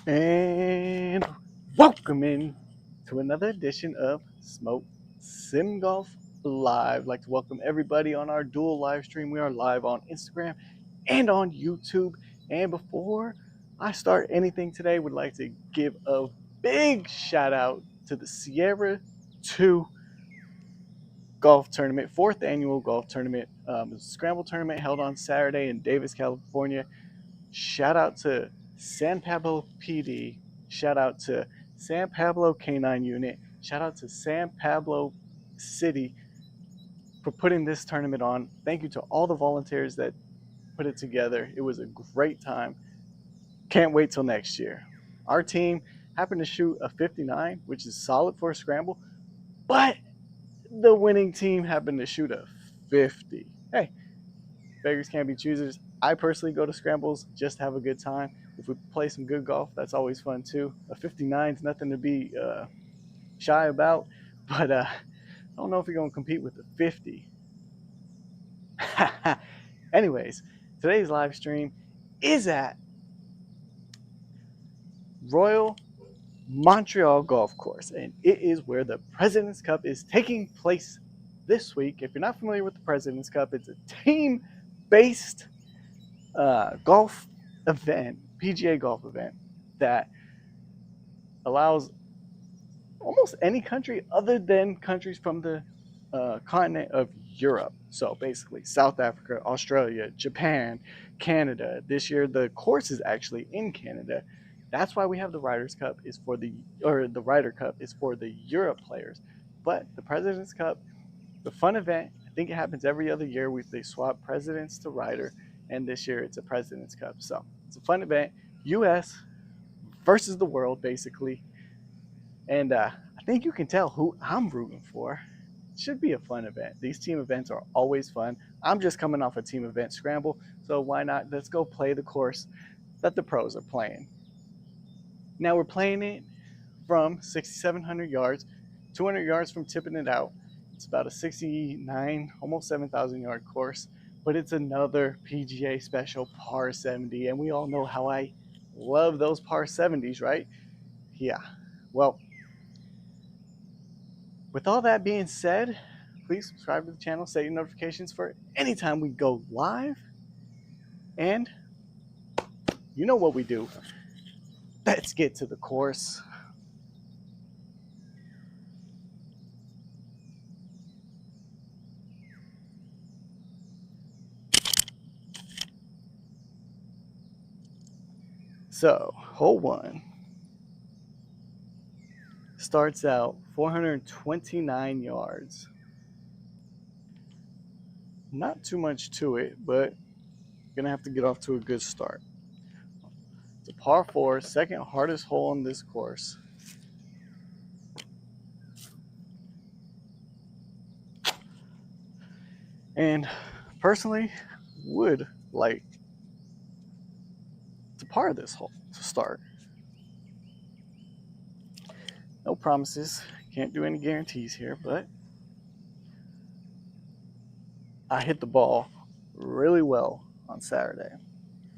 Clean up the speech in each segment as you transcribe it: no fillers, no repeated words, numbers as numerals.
And welcome in to another edition of Smoke Sim Golf Live. I'd like to welcome everybody on our dual live stream. We are live on Instagram and on YouTube. And before I start anything today, would like to give a big shout out to the Sierra 2 golf tournament, fourth annual golf tournament. A scramble tournament held on Saturday in Davis, California. Shout out to San Pablo PD. Shout out to San Pablo K9 Unit. Shout out to San Pablo City for putting this tournament on. Thank you to all the volunteers that put it together. It was a great time. Can't wait till next year. Our team happened to shoot a 59, which is solid for a scramble, but the winning team happened to shoot a 50. Hey, beggars can't be choosers. I personally go to scrambles just to have a good time. If we play some good golf, that's always fun too. A 59 is nothing to be shy about, but I don't know if you're going to compete with a 50. Anyways, today's live stream is at Royal Montreal Golf Course, and it is where the President's Cup is taking place this week. If you're not familiar with the President's Cup, it's a team-based golf event, PGA golf event, that allows almost any country other than countries from the continent of Europe. So basically South Africa, Australia, Japan, Canada. This year the course is actually in Canada. That's why we have the Ryder Cup is for the Europe players. But the President's Cup, the fun event, I think it happens every other year. They swap presidents to Ryder, and this year it's a President's Cup. So it's a fun event. US versus the world, basically. And I think you can tell who I'm rooting for. It should be a fun event. These team events are always fun. I'm just coming off a team event scramble, so why not? Let's go play the course that the pros are playing. Now we're playing it from 6,700 yards, 200 yards from tipping it out. It's about a 69, almost 7,000 yard course, but it's another PGA special par 70, and we all know how I love those par 70s, right? Yeah. Well, with all that being said, please subscribe to the channel, set your notifications for anytime we go live. And you know what we do. Let's get to the course. So, hole one starts out 429 yards. Not too much to it, but gonna have to get off to a good start. It's a par 4, second hardest hole on this course. And personally, would like to par this hole to start. No promises, can't do any guarantees here, but I hit the ball really well on Saturday,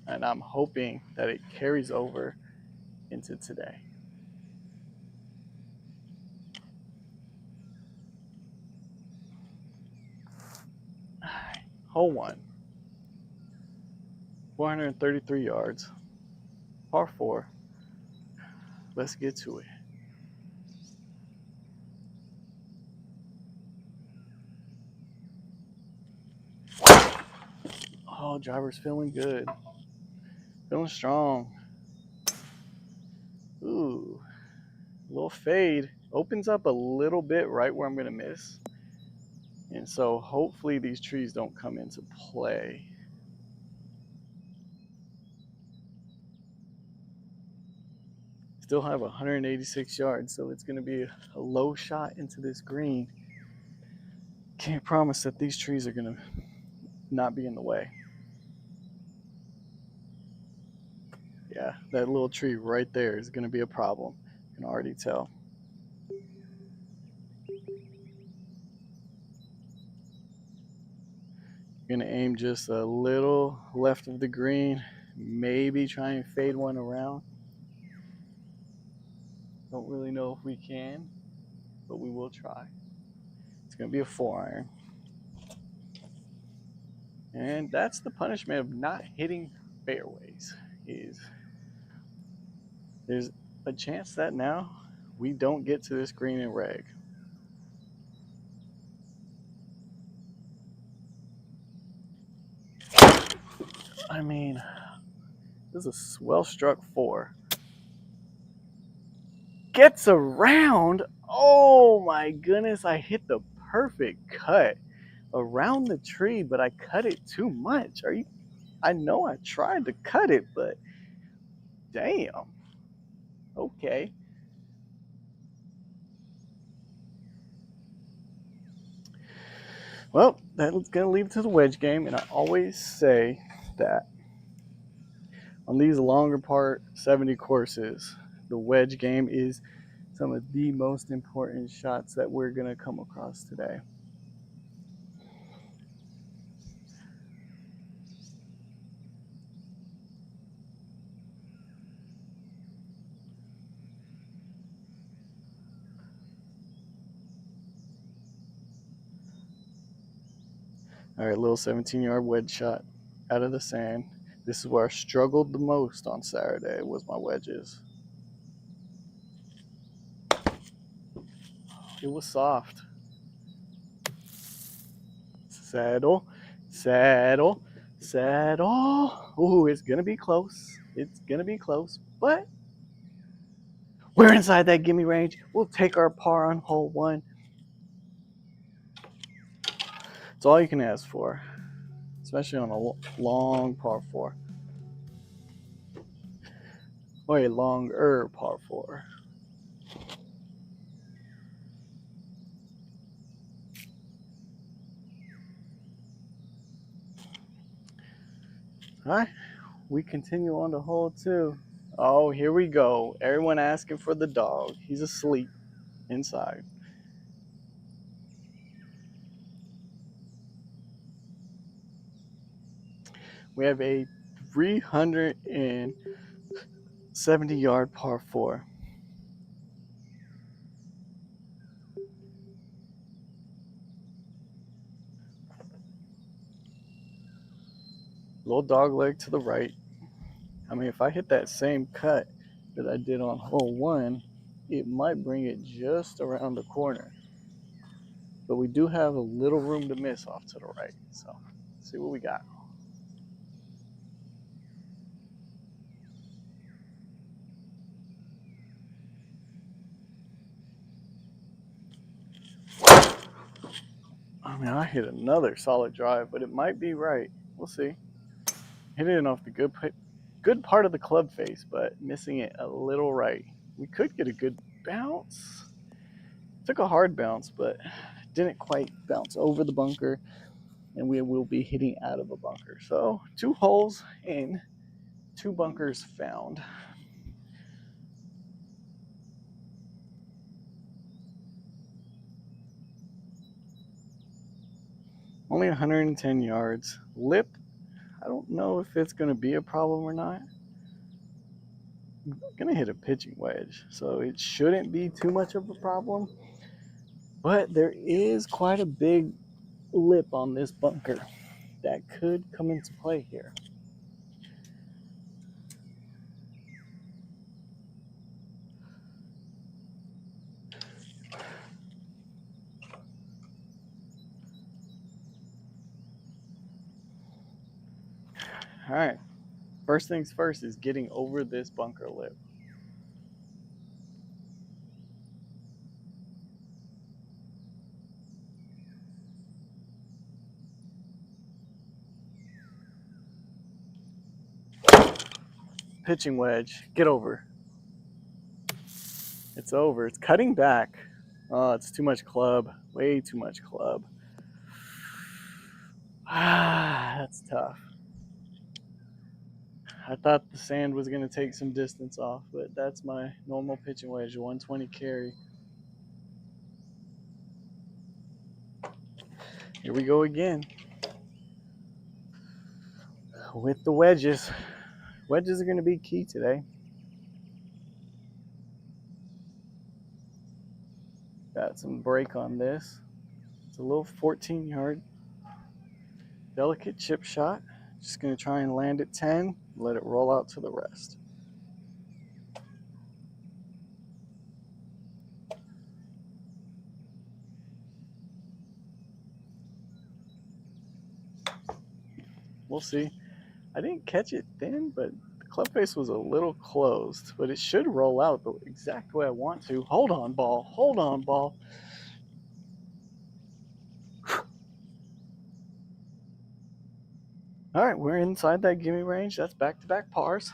and I'm hoping that it carries over into today. Hole one, 433 yards, par 4. Let's get to it. Oh, driver's feeling good. Feeling strong. Ooh, a little fade. Opens up a little bit right where I'm going to miss. And so hopefully these trees don't come into play. Still have 186 yards, so it's going to be a low shot into this green. Can't promise that these trees are going to not be in the way. Yeah, that little tree right there is going to be a problem. You can already tell. Going to aim just a little left of the green, maybe try and fade one around. Don't really know if we can, but we will try. It's going to be a 4-iron. And that's the punishment of not hitting fairways. Is there's a chance that now we don't get to this green and reg. I mean, this is a well-struck 4. Gets around. Oh my goodness, I hit the perfect cut around the tree, but I cut it too much. I know I tried to cut it, but damn. Okay. Well, that's going to lead to the wedge game, and I always say that on these longer part 70 courses, the wedge game is some of the most important shots that we're going to come across today. All right, little 17-yard wedge shot out of the sand. This is where I struggled the most on Saturday was my wedges. It was soft. Saddle, saddle, saddle. Ooh, it's going to be close. It's going to be close, but we're inside that gimme range. We'll take our par on hole 1. It's all you can ask for, especially on a long par 4. Or a longer par 4. All right, we continue on to hole 2. Oh, here we go. Everyone asking for the dog. He's asleep inside. We have a 370-yard par 4. Little dog leg to the right. I mean, if I hit that same cut that I did on hole 1, it might bring it just around the corner. But we do have a little room to miss off to the right. So, let's see what we got. I mean, I hit another solid drive, but it might be right. We'll see. Hit it off the good part of the club face, but missing it a little right. We could get a good bounce. Took a hard bounce, but didn't quite bounce over the bunker, and we will be hitting out of a bunker. So 2 holes in, 2 bunkers found. Only 110 yards. Lip, I don't know if it's going to be a problem or not. I'm going to hit a pitching wedge, so it shouldn't be too much of a problem. But there is quite a big lip on this bunker that could come into play here. All right, first things first is getting over this bunker lip. Pitching wedge, get over. It's over. It's cutting back. Oh, it's too much club. Way too much club. That's tough. I thought the sand was going to take some distance off, but that's my normal pitching wedge, 120 carry. Here we go again. With the wedges. Wedges are going to be key today. Got some break on this. It's a little 14-yard delicate chip shot. Just going to try and land at 10, let it roll out to the rest. We'll see. I didn't catch it thin, but the club face was a little closed, but it should roll out the exact way I want to. Hold on, ball. Hold on, ball. All right, we're inside that gimme range. That's back-to-back pars.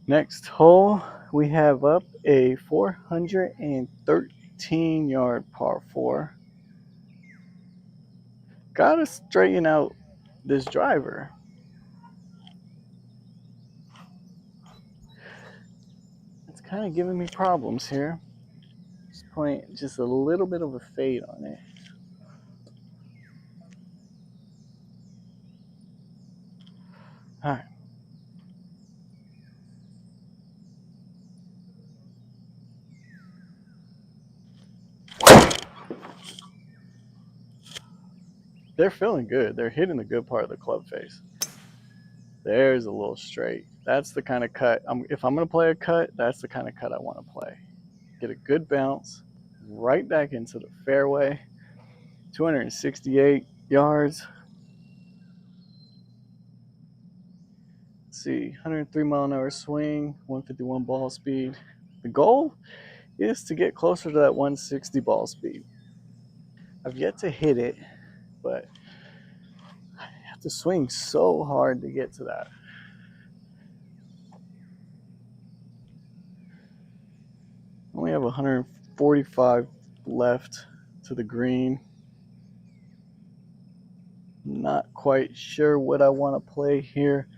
Next hole, we have up a 413-yard par 4. Gotta straighten out this driver. It's kind of giving me problems here. Just a little bit of a fade on it. All right. They're feeling good. They're hitting the good part of the club face. There's a little straight. That's the kind of cut. If I'm going to play a cut, that's the kind of cut I want to play. Get a good bounce right back into the fairway. 268 yards. Let's see, 103-mile-an-hour swing, 151 ball speed. The goal is to get closer to that 160 ball speed. I've yet to hit it, but I have to swing so hard to get to that. Only have 145 left to the green. Not quite sure what I want to play here.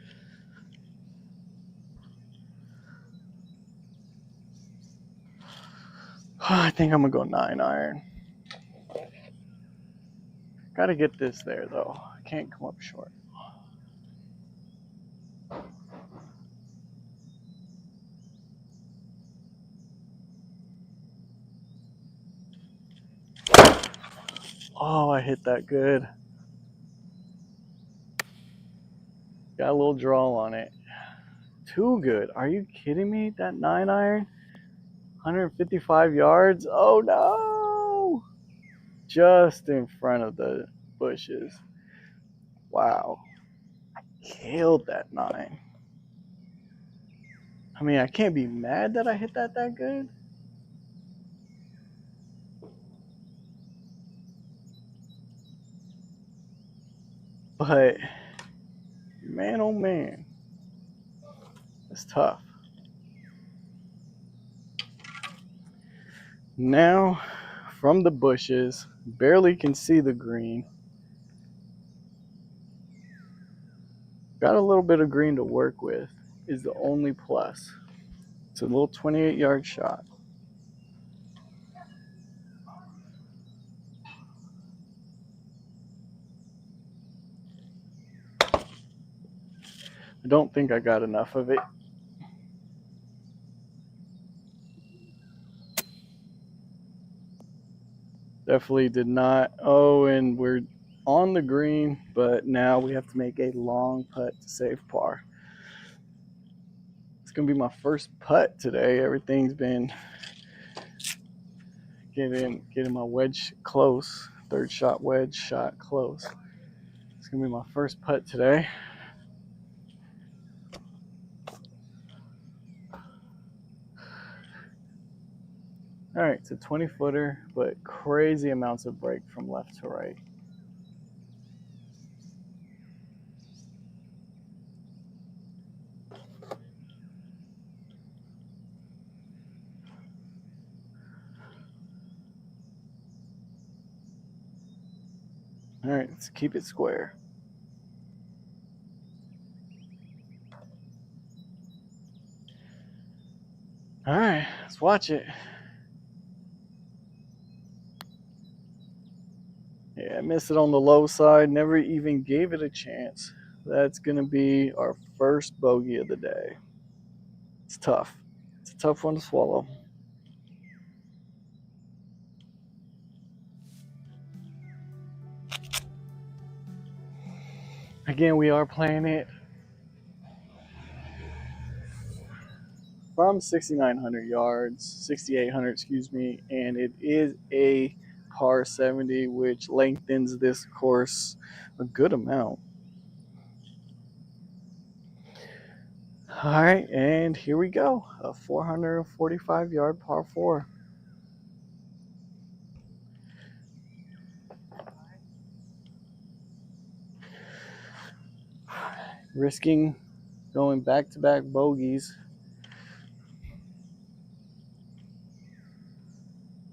I think I'm going to go 9-iron. Got to get this there, though. I can't come up short. Oh, I hit that good. Got a little draw on it. Too good. Are you kidding me? That 9-iron? 155 yards? Oh, no! Just in front of the bushes. Wow. Killed that 9. I mean, I can't be mad that I hit that good. But, man, oh man. It's tough. Now, from the bushes, barely can see the green. Got a little bit of green to work with is the only plus. It's a little 28-yard shot. I don't think I got enough of it. Definitely did not. Oh, and we're on the green, but now we have to make a long putt to save par. It's going to be my first putt today. Everything's been getting my wedge close. Third shot wedge shot close. It's going to be my first putt today. All right, it's a 20-footer, but crazy amounts of break from left to right. All right, let's keep it square. All right, let's watch it. Yeah, missed it on the low side, never even gave it a chance. That's going to be our first bogey of the day. It's tough. It's a tough one to swallow. Again, we are playing it from 6,900 yards, 6,800, excuse me, and it is a par 70, which lengthens this course a good amount. All right, and here we go, a 445-yard par 4. Risking going back-to-back bogeys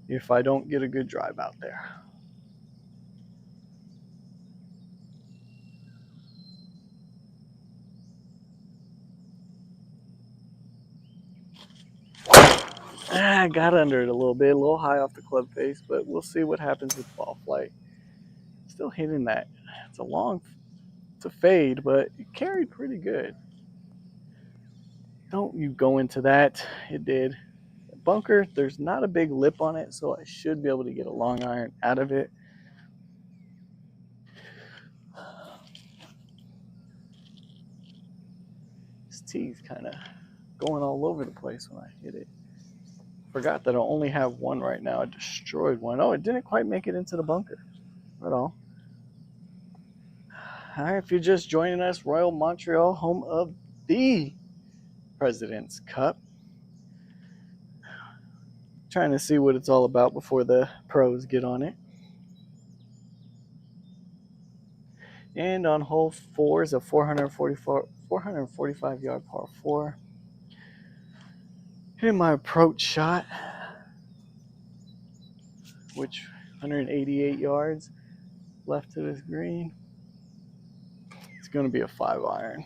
if I don't get a good drive out there. I got under it a little high off the club face, but we'll see what happens with ball flight. Still hitting that. It's a fade, but it carried pretty good. Don't you go into that. It did. Bunker, there's not a big lip on it, so I should be able to get a long iron out of it. This tee's kind of going all over the place when I hit it. Forgot that I only have one right now. I destroyed one. Oh, it didn't quite make it into the bunker at all. All right, if you're just joining us, Royal Montreal, home of the President's Cup. Trying to see what it's all about before the pros get on it. And on hole 4 is a 445-yard par 4. Hitting my approach shot, which 188 yards left to this green. It's going to be a 5-iron.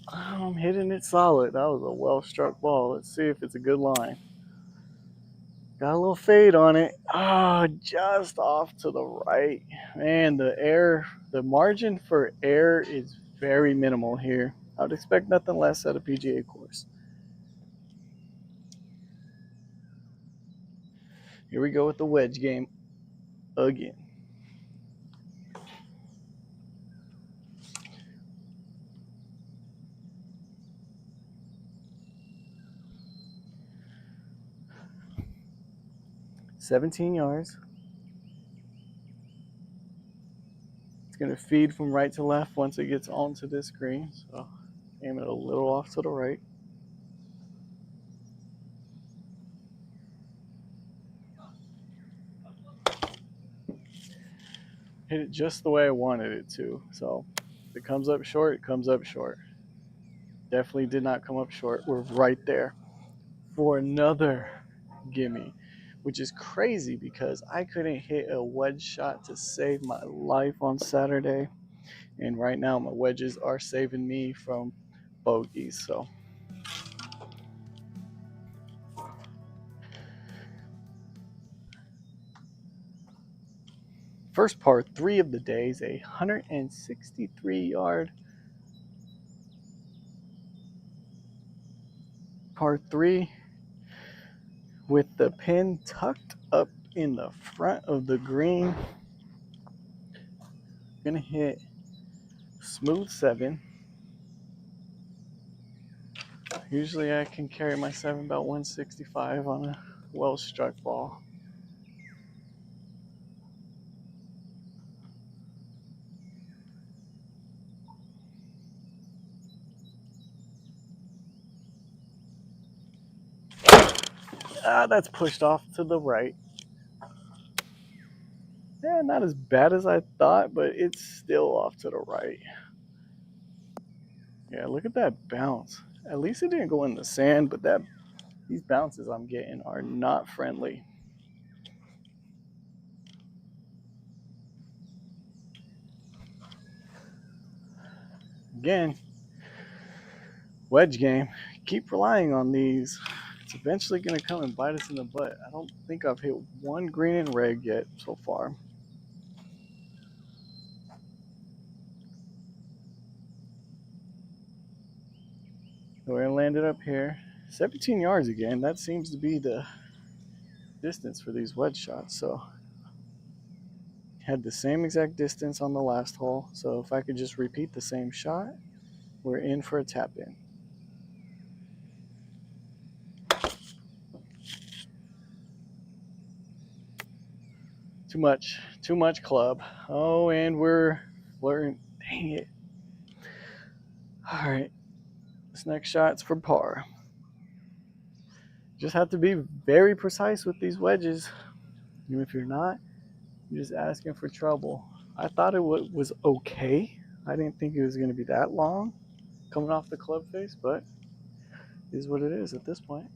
I'm hitting it solid. That was a well-struck ball. Let's see if it's a good line. Got a little fade on it. Just off to the right. Man, the margin for error is very minimal here. I would expect nothing less at a PGA course. Here we go with the wedge game again. $17 yards. It's going to feed from right to left once it gets onto this green. So aim it a little off to the right. Hit it just the way I wanted it to. So if it comes up short, it comes up short. Definitely did not come up short. We're right there for another gimme, which is crazy because I couldn't hit a wedge shot to save my life on Saturday. And right now my wedges are saving me from bogeys. So first par 3 of the day is a 163-yard par 3 with the pin tucked up in the front of the green. Gonna hit smooth 7. Usually I can carry my 7 about 165 on a well-struck ball. That's pushed off to the right. Yeah, not as bad as I thought, but it's still off to the right. Yeah, look at that bounce. At least it didn't go in the sand, but these bounces I'm getting are not friendly. again, wedge game. Keep relying on these. It's eventually going to come and bite us in the butt. I don't think I've hit one green and red yet so far. We're going to land it up here. 17 yards again. That seems to be the distance for these wedge shots. So had the same exact distance on the last hole. So if I could just repeat the same shot, we're in for a tap in. Too much club. Oh, and we're flirting. Dang it. All right, this next shot's for par. Just have to be very precise with these wedges. Even if you're not, you're just asking for trouble. I thought it was okay. I didn't think it was going to be that long coming off the club face, but it is what it is at this point.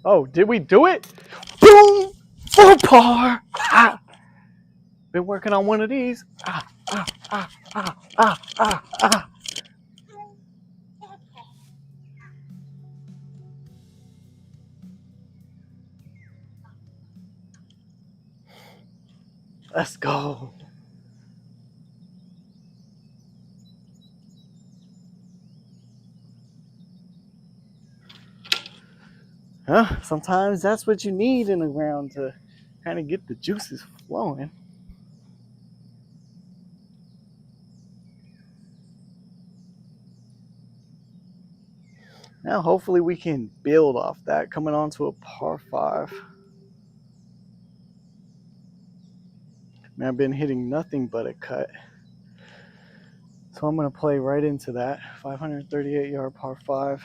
Oh, did we do it? Boom! For par! Ah! Been working on one of these. Ah, ah, ah, ah, ah, ah, ah. Let's go. Huh? Sometimes that's what you need in the ground to kind of get the juices flowing. Now, hopefully, we can build off that coming onto a par 5. Man, I've been hitting nothing but a cut. So I'm going to play right into that 538 yard par 5.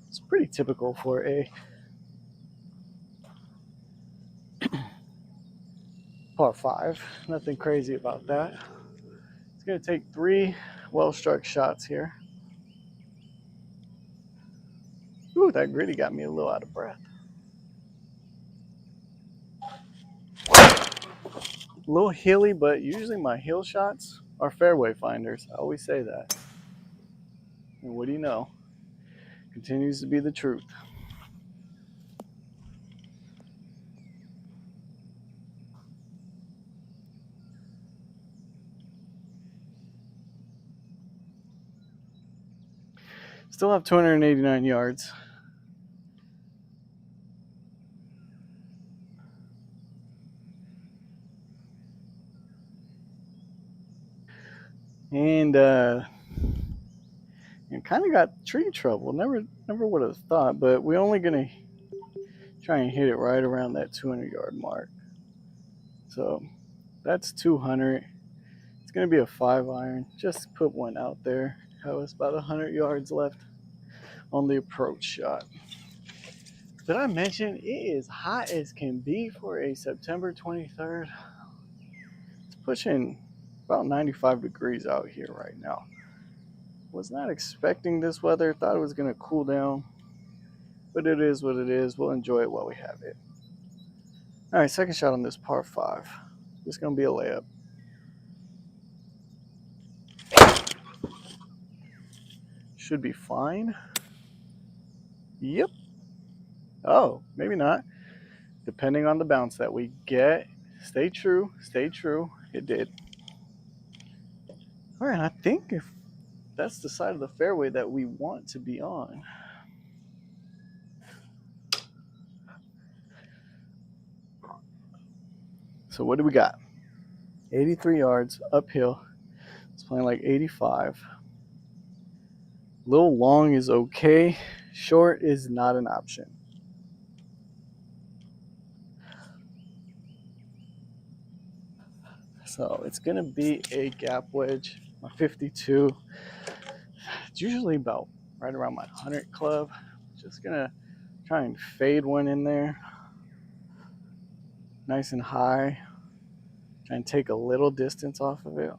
It's pretty typical for a par 5. Nothing crazy about that. It's going to take 3 well struck shots here. Ooh, that gritty got me a little out of breath. A little hilly, but usually my hill shots are fairway finders. I always say that. And what do you know? Continues to be the truth. Still have 289 yards. And kind of got tree trouble. Never would have thought, but we're only going to try and hit it right around that 200 yard mark. So that's 200. It's going to be a 5 iron. Just put one out there. That was about 100 yards left on the approach shot. Did I mention it is hot as can be for a September 23rd? It's pushing about 95 degrees out here right now. Was not expecting this weather. Thought it was going to cool down. But it is what it is. We'll enjoy it while we have it. All right, second shot on this par 5. It's going to be a layup. Should be fine. Yep. Oh, maybe not. Depending on the bounce that we get. Stay true. Stay true. It did. All right, I think if that's the side of the fairway that we want to be on. So what do we got? 83 yards uphill. It's playing like 85. Little long is okay. Short is not an option. So it's going to be a gap wedge. My 52. It's usually about right around my 100 club. Just going to try and fade one in there. Nice and high. Try and take a little distance off of it.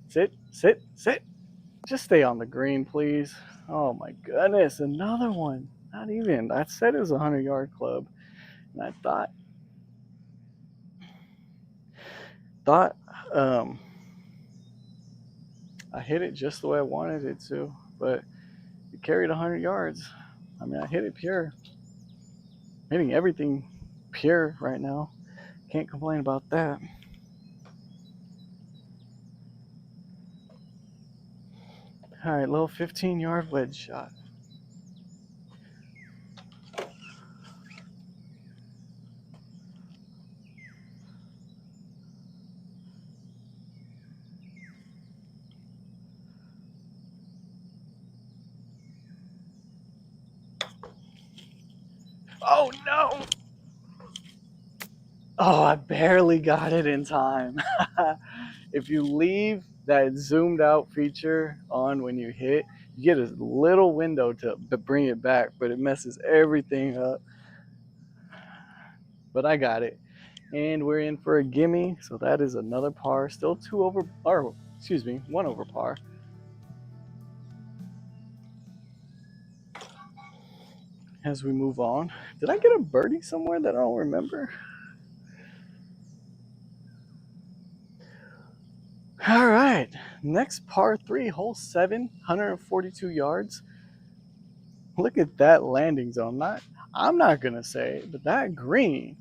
Sit, sit, sit. Just stay on the green, please. Oh my goodness, another one. Not even. I said it was a 100-yard club, and I thought um, I hit it just the way I wanted it to, but it carried 100 yards. I mean, I hit it pure. I'm hitting everything pure right now. Can't complain about that. All right, little 15-yard wedge shot. Oh no! Oh, I barely got it in time. If you leave that zoomed out feature on when you hit, you get a little window to bring it back, but it messes everything up. But I got it. And we're in for a gimme, so that is another par. Still one over par. As we move on. Did I get a birdie somewhere that I don't remember? All right, next par 3, hole 7, 142 yards. Look at that landing zone. I'm not gonna say it, but that green,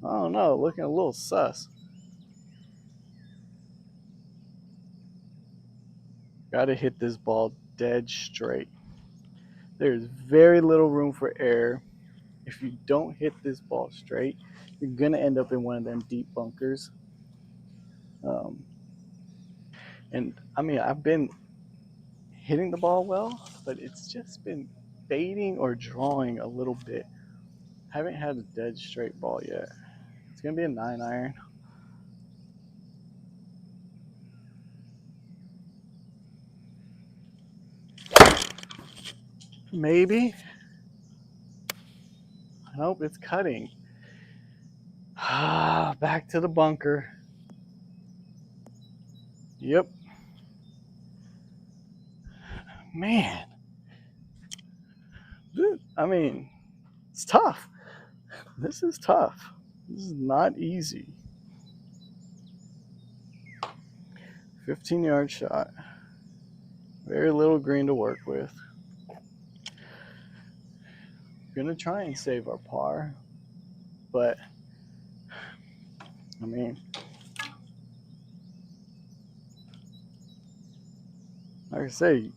I don't know, looking a little sus. Got to hit this ball dead straight. There's very little room for error. If you don't hit this ball straight, you're gonna end up in one of them deep bunkers. Um, and I mean, I've been hitting the ball well, but it's just been fading or drawing a little bit. Haven't had a dead straight ball yet. It's gonna be a 9-iron. Maybe. Nope, it's cutting. Back to the bunker. Yep. Man. I mean, it's tough. This is tough. This is not easy. 15-yard shot. Very little green to work with. Gonna try and save our par, but I mean, like I say,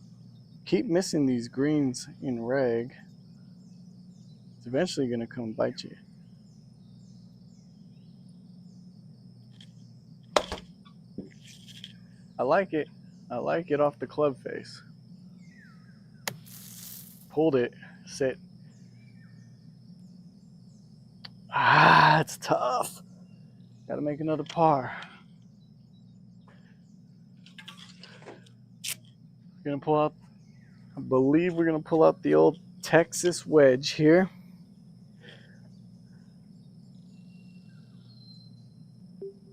keep missing these greens in reg. It's eventually gonna come bite you. I like it. I like it off the club face. Pulled it. Sit. It's tough. Got to make another par. Gonna pull out. I believe we're gonna pull out the old Texas wedge here.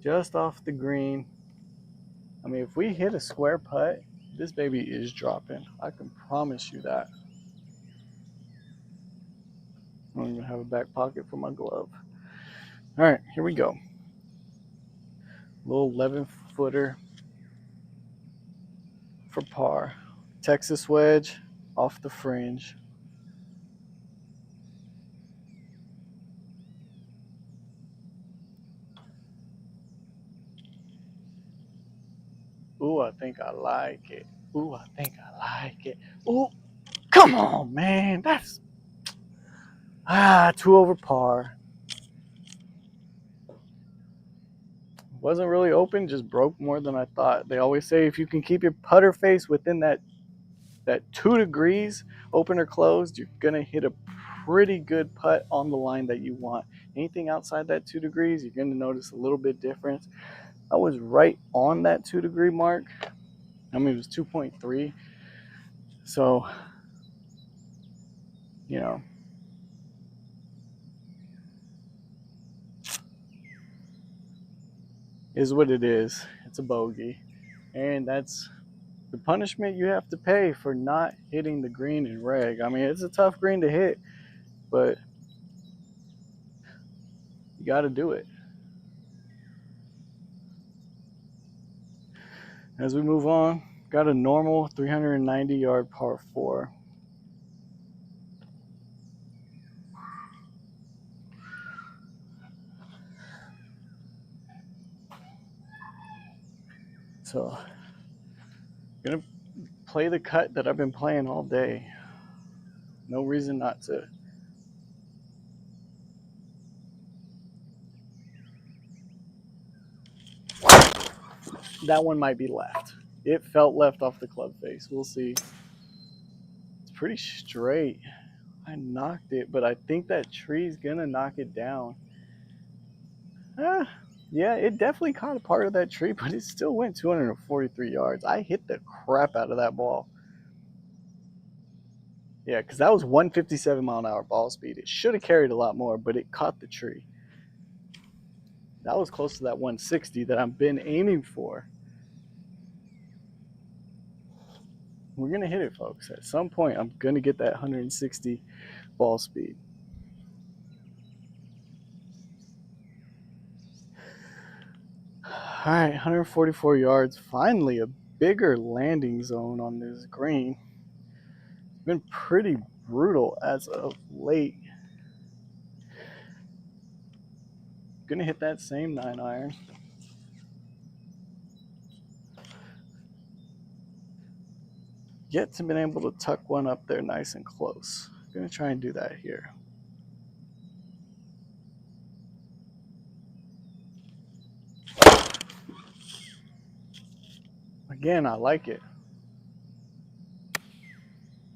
Just off the green. I mean, if we hit a square putt, this baby is dropping. I can promise you that. I don't even have a back pocket for my glove. All right, here we go. Little 11-footer for par. Texas wedge off the fringe. Ooh, I think I like it. Ooh, I think I like it. Ooh, come on, man. That's 2 over par. Wasn't really open, just broke more than I thought. They always say if you can keep your putter face within that 2 degrees, open or closed, you're gonna hit a pretty good putt on the line that you want. Anything outside that 2 degrees, you're gonna notice a little bit difference. I was right on that 2-degree mark. I mean, it was 2.3. So, you know, is what it is. It's a bogey. And that's the punishment you have to pay for not hitting the green in reg. I mean, it's a tough green to hit, but you got to do it. As we move on, got a normal 390-yard par 4. So, gonna play the cut that I've been playing all day. No reason not to. That one might be left. It felt left off the club face. We'll see. It's pretty straight. I knocked it, but I think that tree's gonna knock it down. Ah, yeah, it definitely caught a part of that tree, but it still went 243 yards. I hit the crap out of that ball. Yeah, because that was 157-mile-an-hour ball speed. It should have carried a lot more, but it caught the tree. That was close to that 160 that I've been aiming for. We're going to hit it, folks. At some point, I'm going to get that 160 ball speed. All right, 144 yards. Finally, a bigger landing zone on this green. It's been pretty brutal as of late. Gonna hit that same 9-iron. Yet to been able to tuck one up there nice and close. Gonna try and do that here. Again, I like it.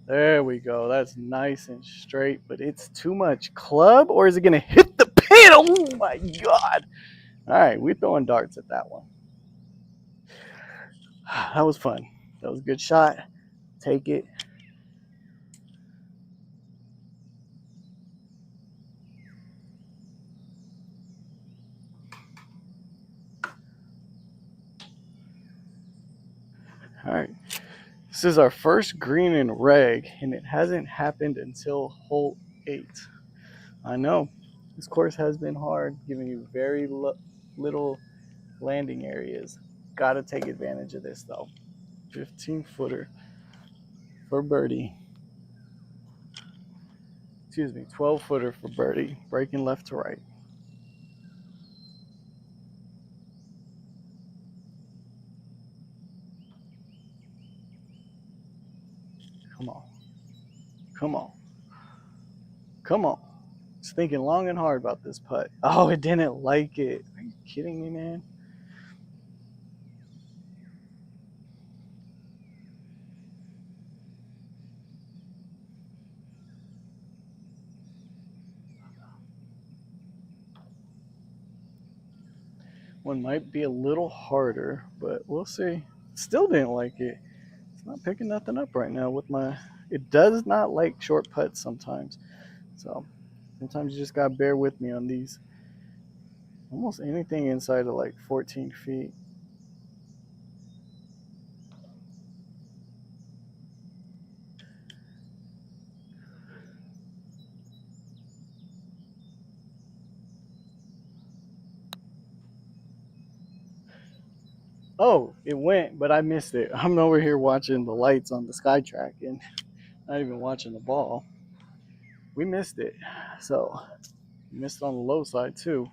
There we go. That's nice and straight, but it's too much club, or is it gonna hit the pin? Oh my God. All right, we're throwing darts at that one. That was fun. That was a good shot. Take it. All right. This is our first green in reg, and it hasn't happened until hole 8. I know. This course has been hard, giving you very little landing areas. Got to take advantage of this, though. 15-footer for birdie. Excuse me, 12-footer for birdie. Breaking left to right. Come on. Come on. Come on. Just thinking long and hard about this putt. Oh, it didn't like it. Are you kidding me, man? One might be a little harder, but we'll see. Still didn't like it. It's not picking nothing up right now with my. It does not like short putts sometimes. So sometimes you just got to bear with me on these. Almost anything inside of like 14 feet. Oh, it went, but I missed it. I'm over here watching the lights on the SkyTrack and not even watching the ball. We missed it. So, missed on the low side too.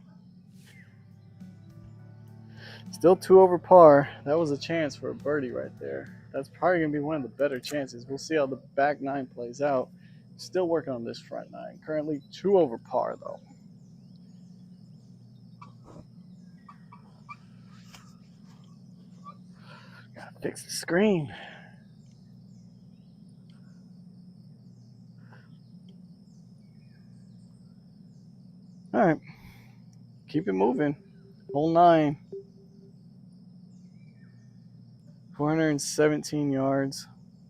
Still 2 over par. That was a chance for a birdie right there. That's probably going to be one of the better chances. We'll see how the back 9 plays out. Still working on this front 9. Currently 2 over par though. Gotta fix the screen. All right. Keep it moving. Hole 9. 417 yards.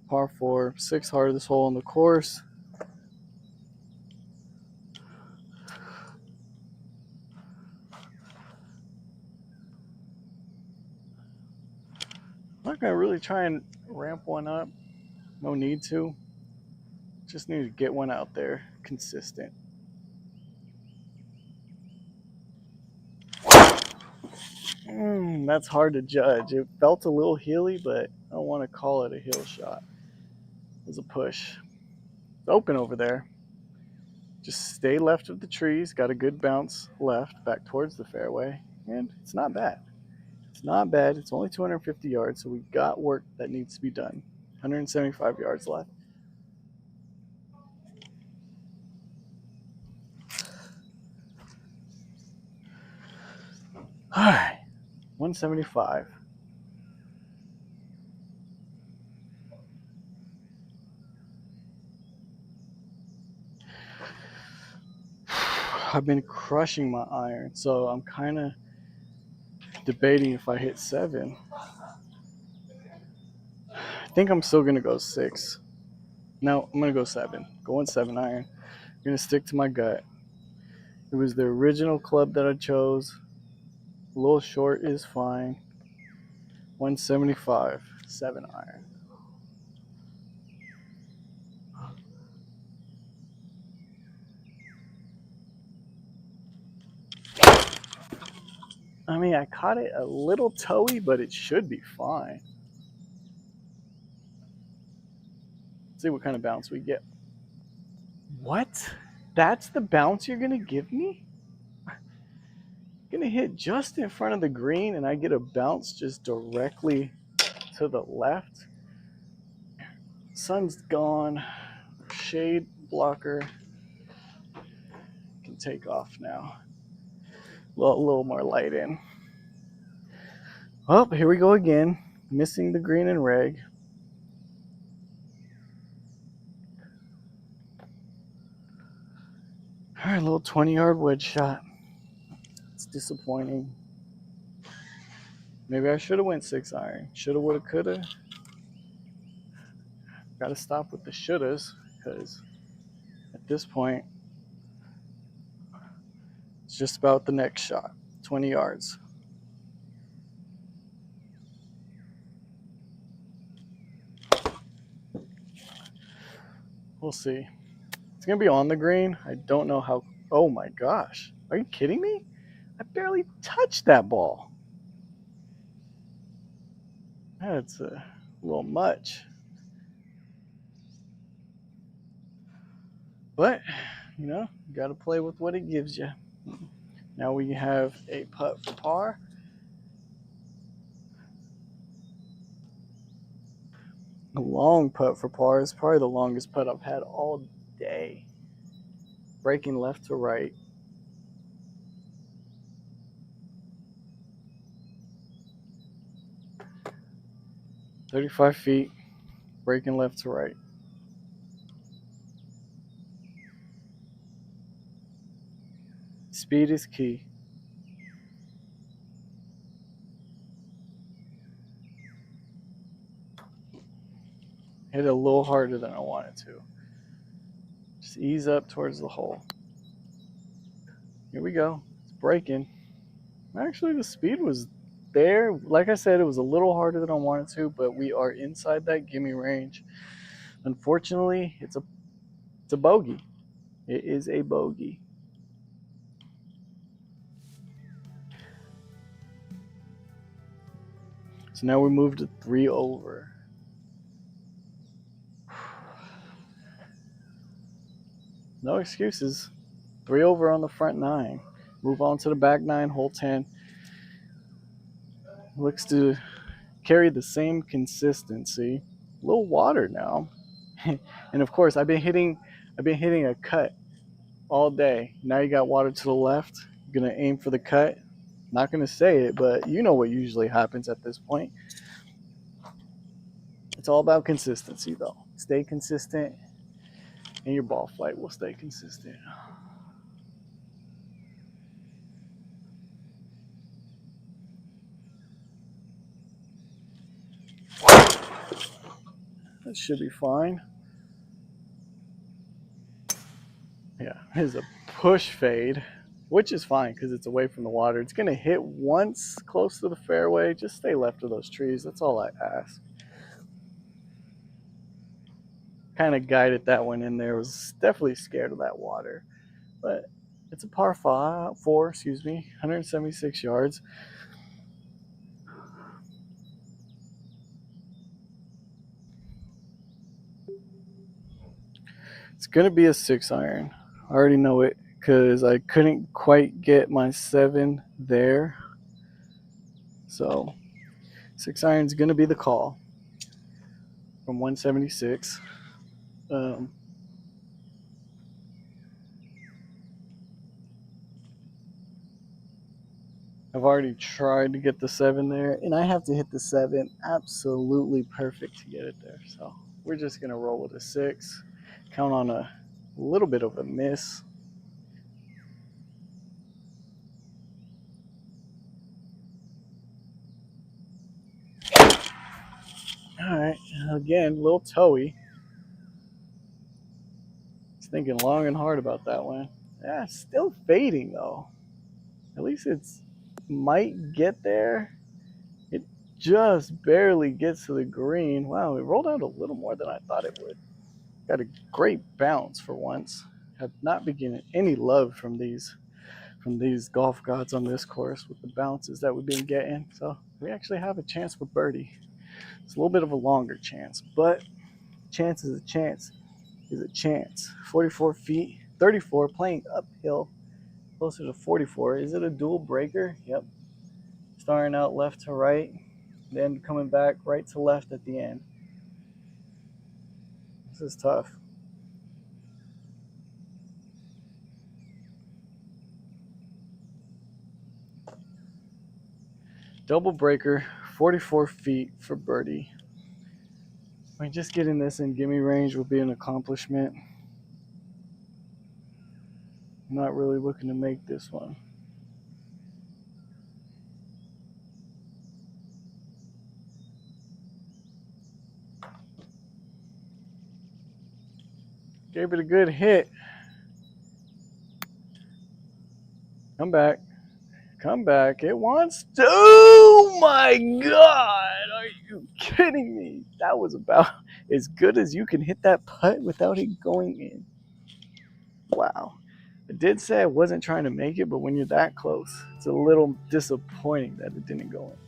Par 4. 6th hardest hole on the course. All not going to really try and ramp one up. No need to. Just need to get one out there consistent. That's hard to judge. It felt a little hilly, but I don't want to call it a hill shot. It was a push. It's open over there. Just stay left of the trees. Got a good bounce left back towards the fairway. And it's not bad. It's not bad. It's only 250 yards, so we got work that needs to be done. 175 yards left. All right, 175. I've been crushing my iron, so I'm kind of debating if I hit 7. I think I'm still going to go 6. No, I'm going to go 7. Going 7 iron. I'm going to stick to my gut. It was the original club that I chose. A little short is fine. 175, 7 iron. I mean, I caught it a little toey, but it should be fine. Let's see what kind of bounce we get. What? That's the bounce you're going to give me? Going to hit just in front of the green and I get a bounce just directly to the left. Sun's gone. Shade blocker can take off now. A little more light in. Oh, here we go again. Missing the green and reg. All right, a little 20-yard wedge shot. It's disappointing. Maybe I should have went 6 iron. Shoulda, woulda, coulda. Got to stop with the shouldas because at this point, it's just about the next shot. 20 yards. We'll see. It's going to be on the green. I don't know how. Oh my gosh. Are you kidding me? I barely touched that ball. That's a little much. But, you know, you got to play with what it gives you. Now we have a putt for par. A long putt for par is probably the longest putt I've had all day. Breaking left to right. "35 feet, breaking left to right." Speed is key. Hit it a little harder than I wanted to. Just ease up towards the hole. Here we go. It's breaking. Actually, the speed was there. Like I said, it was a little harder than I wanted to, but we are inside that gimme range. Unfortunately, it's a bogey. It is a bogey. So now we move to 3 over. No excuses. 3 over on the front 9. Move on to the back 9, hole 10. Looks to carry the same consistency. A little water now. And of course, I've been hitting a cut all day. Now you got water to the left. You're gonna aim for the cut. Not gonna say it, but you know what usually happens at this point. It's all about consistency, though. Stay consistent, and your ball flight will stay consistent. That should be fine. Yeah, here's a push fade. which is fine because it's away from the water. It's going to hit once close to the fairway. Just stay left of those trees. That's all I ask. Kind of guided that one in there. Was definitely scared of that water. But it's a par 4, 176 yards. It's going to be a 6-iron. I already know it because I couldn't quite get my 7 there. So 6-iron is going to be the call from 176. I've already tried to get the 7 there, and I have to hit the 7 absolutely perfect to get it there. So we're just going to roll with a 6, count on a little bit of a miss. All right, again, a little toey. Just thinking long and hard about that one. Yeah, still fading though. At least it's might get there. It just barely gets to the green. Wow, it rolled out a little more than I thought it would. Got a great bounce for once. Have not been getting any love from these golf gods on this course with the bounces that we've been getting. So we actually have a chance for birdie. It's a little bit of a longer chance, but chance is a chance is a chance. 44 feet, 34, playing uphill, closer to 44. Is it a dual breaker? Yep. Starting out left to right, then coming back right to left at the end. This is tough. Double breaker, 44 feet for birdie. I mean, just getting this in gimme range will be an accomplishment. I'm not really looking to make this one. Gave it a good hit. Come back. Come back. It wants to. Oh my God. Are you kidding me? That was about as good as you can hit that putt without it going in. Wow. I did say I wasn't trying to make it, but when you're that close, it's a little disappointing that it didn't go in.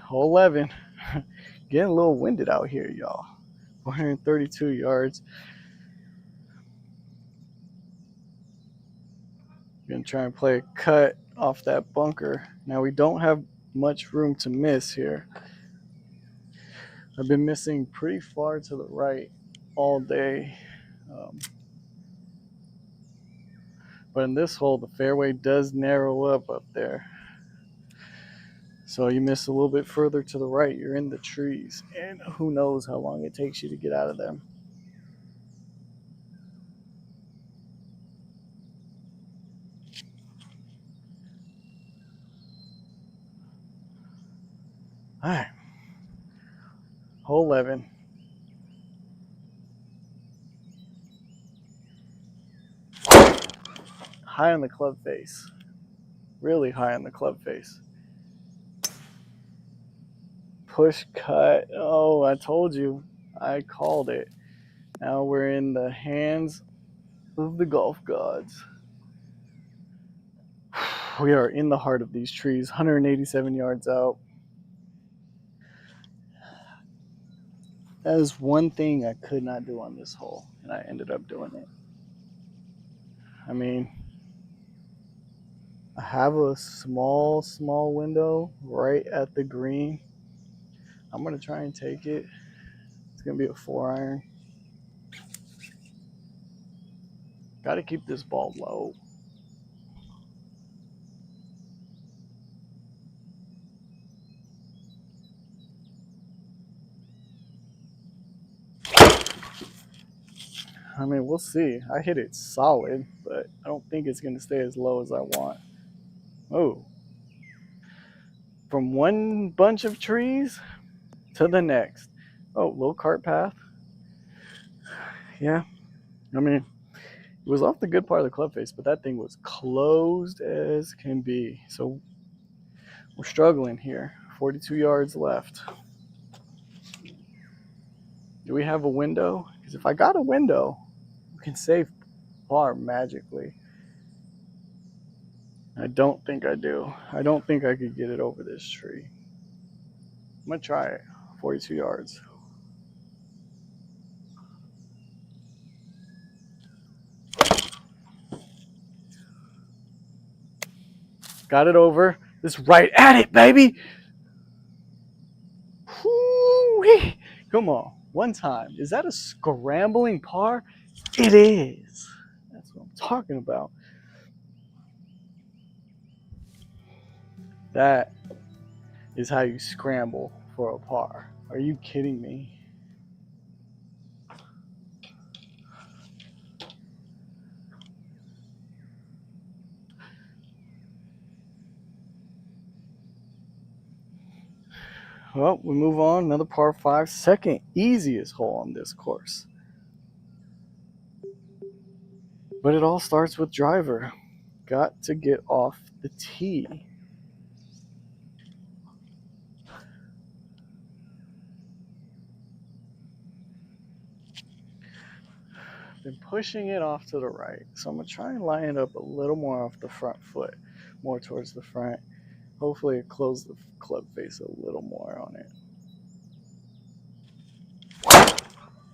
Hole 11. Getting a little winded out here, y'all. 432 yards. Gonna try and play a cut off that bunker. Now we don't have much room to miss here. I've been missing pretty far to the right all day. But in this hole, the fairway does narrow up there. So you miss a little bit further to the right, you're in the trees. And who knows how long it takes you to get out of them. All right. Hole 11. High on the club face. Really high on the club face. Push cut. Oh, I told you. I called it. Now we're in the hands of the golf gods. We are in the heart of these trees, 187 yards out. That is one thing I could not do on this hole, and I ended up doing it. I mean, I have a small window right at the green. I'm going to try and take it. It's going to be a 4-iron. Got to keep this ball low. I mean, we'll see. I hit it solid, but I don't think it's going to stay as low as I want. Oh. From one bunch of trees to the next. Oh, little cart path. Yeah, I mean, it was off the good part of the club face, but that thing was closed as can be. So we're struggling here. 42 yards left. Do we have a window? Because if I got a window, we can save par magically. I don't think I do. I don't think I could get it over this tree. I'm going to try it. 42 yards. Got it over. It's right at it, baby. Whoo-wee. Come on. One time. Is that a scrambling par? It is. That's what I'm talking about. That is how you scramble for a par. Are you kidding me? Well, we move on. Another par 5, second easiest hole on this course. But it all starts with driver. Got to get off the tee. Been pushing it off to the right. So I'm going to try and line it up a little more off the front foot, more towards the front. Hopefully it closed the club face a little more on it.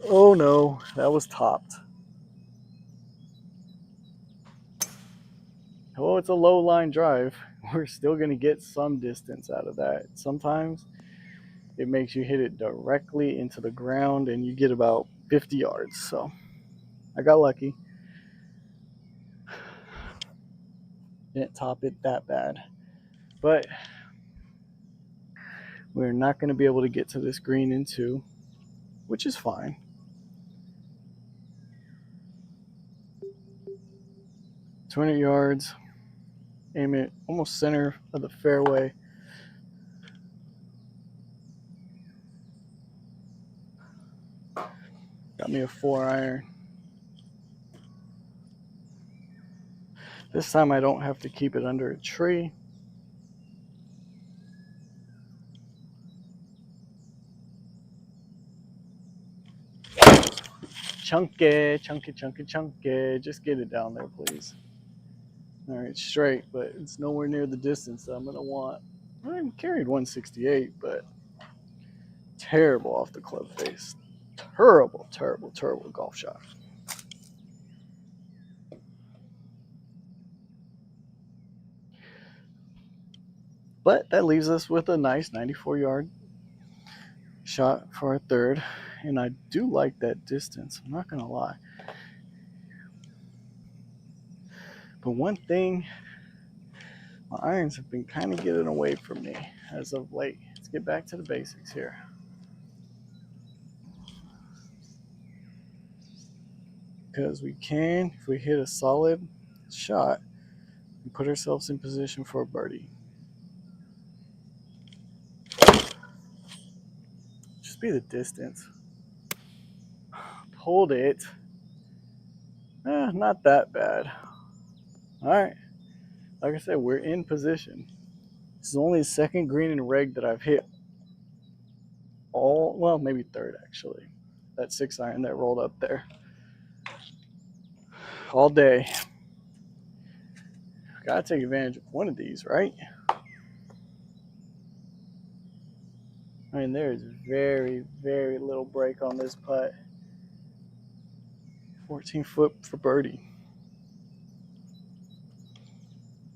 Oh no, that was topped. Oh, it's a low line drive. We're still going to get some distance out of that. Sometimes it makes you hit it directly into the ground and you get about 50 yards. So I got lucky. Didn't top it that bad. But we're not going to be able to get to this green in 2, which is fine. .200 yards. Aim it almost center of the fairway. Got me a 4-iron. This time I don't have to keep it under a tree. Chunky, chunky, chunky, chunky. Just get it down there, please. All right, straight, but it's nowhere near the distance that I'm going to want. I carried 168, but terrible off the club face. Terrible, terrible, terrible golf shot. But that leaves us with a nice 94-yard shot for our third. And I do like that distance. I'm not going to lie. But one thing, my irons have been kind of getting away from me as of late. Let's get back to the basics here. Because we can, if we hit a solid shot, and put ourselves in position for a birdie. Just be the distance. Pulled it. Not that bad. All right. Like I said, we're in position. This is only the second green and reg that I've hit all, well, maybe third actually. That 6-iron that rolled up there. All day. Gotta take advantage of one of these, right? I mean, there is very, very little break on this putt. 14 foot for birdie.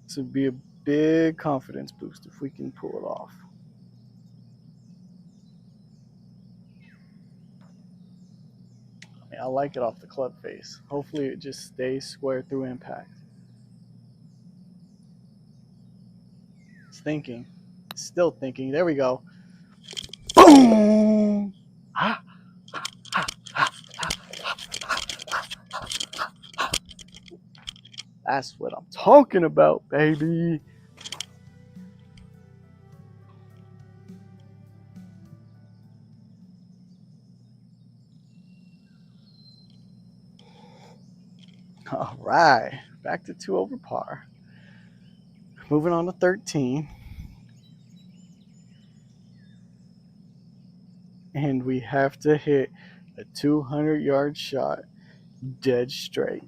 This would be a big confidence boost if we can pull it off. I mean, I like it off the club face. Hopefully it just stays square through impact. It's thinking. Still thinking. There we go. Boom! Ah. That's what I'm talking about, baby. All right, back to 2 over par. Moving on to 13. And we have to hit a 200-yard shot dead straight.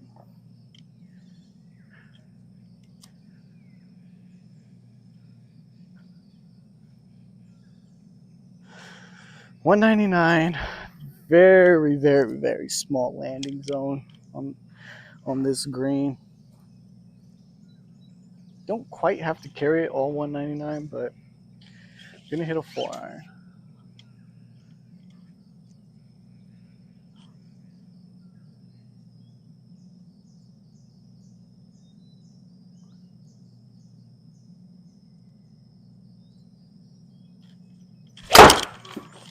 $199. Very, very, very small landing zone on this green. Don't quite have to carry it all 199, but I'm gonna hit a 4-iron.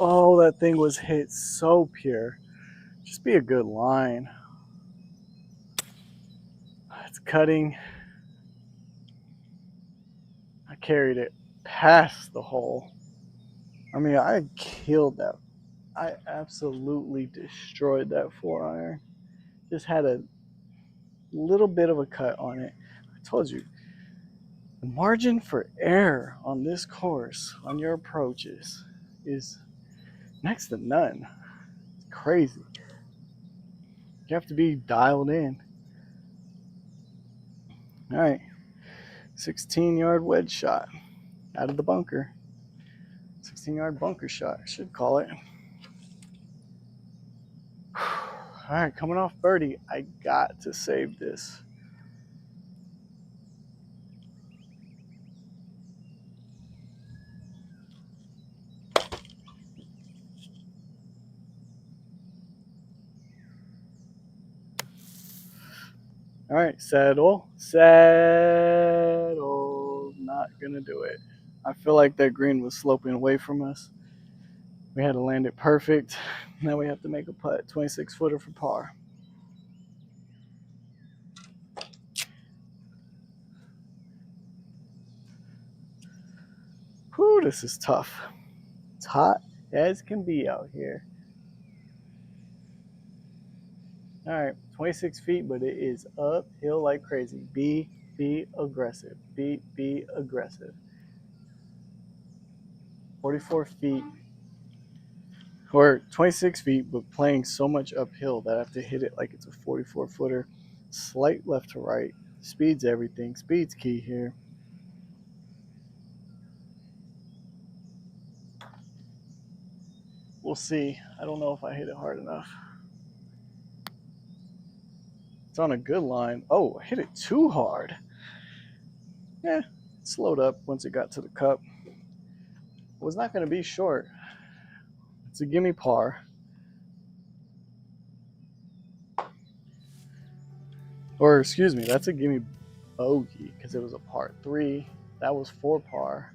Oh, that thing was hit so pure. Just be a good line. It's cutting. I carried it past the hole. I mean, I killed that. I absolutely destroyed that 4-iron. Just had a little bit of a cut on it. I told you, the margin for error on this course, on your approaches, is next to none. It's crazy. You have to be dialed in. All right, 16-yard wedge shot out of the bunker. 16-yard bunker shot, I should call it. All right, coming off birdie, I got to save this. All right, settle. Not gonna do it. I feel like that green was sloping away from us. We had to land it perfect. Now we have to make a putt. 26-footer for par. Whew, this is tough. It's hot as can be out here. All right, 26 feet, but it is uphill like crazy. Be aggressive. Be aggressive. 44 feet, or 26 feet, but playing so much uphill that I have to hit it like it's a 44-footer. Slight left to right. Speed's everything. Speed's key here. We'll see. I don't know if I hit it hard enough. It's on a good line. Oh, I hit it too hard. Yeah, it slowed up once it got to the cup. It was not going to be short. It's a gimme par. Or, excuse me, that's a gimme bogey because it was a par 3. That was 4 par,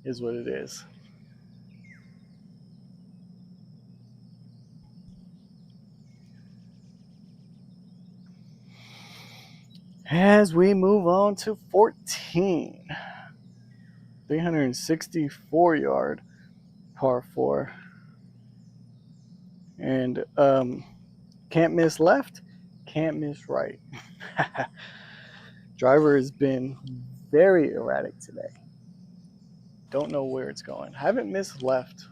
is what it is. As we move on to 14, 364-yard par 4. And can't miss left, can't miss right. Driver has been very erratic today. Don't know where it's going. Haven't missed left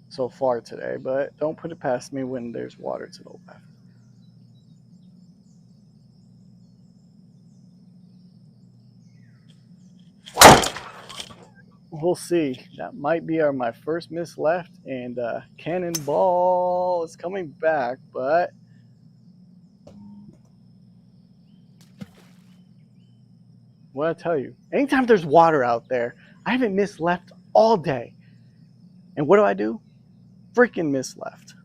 so far today, but don't put it past me when there's water to the left. We'll see. That might be my first miss left, and Cannonball is coming back, but what I tell you, anytime there's water out there, I haven't missed left all day. And what do? Freaking miss left.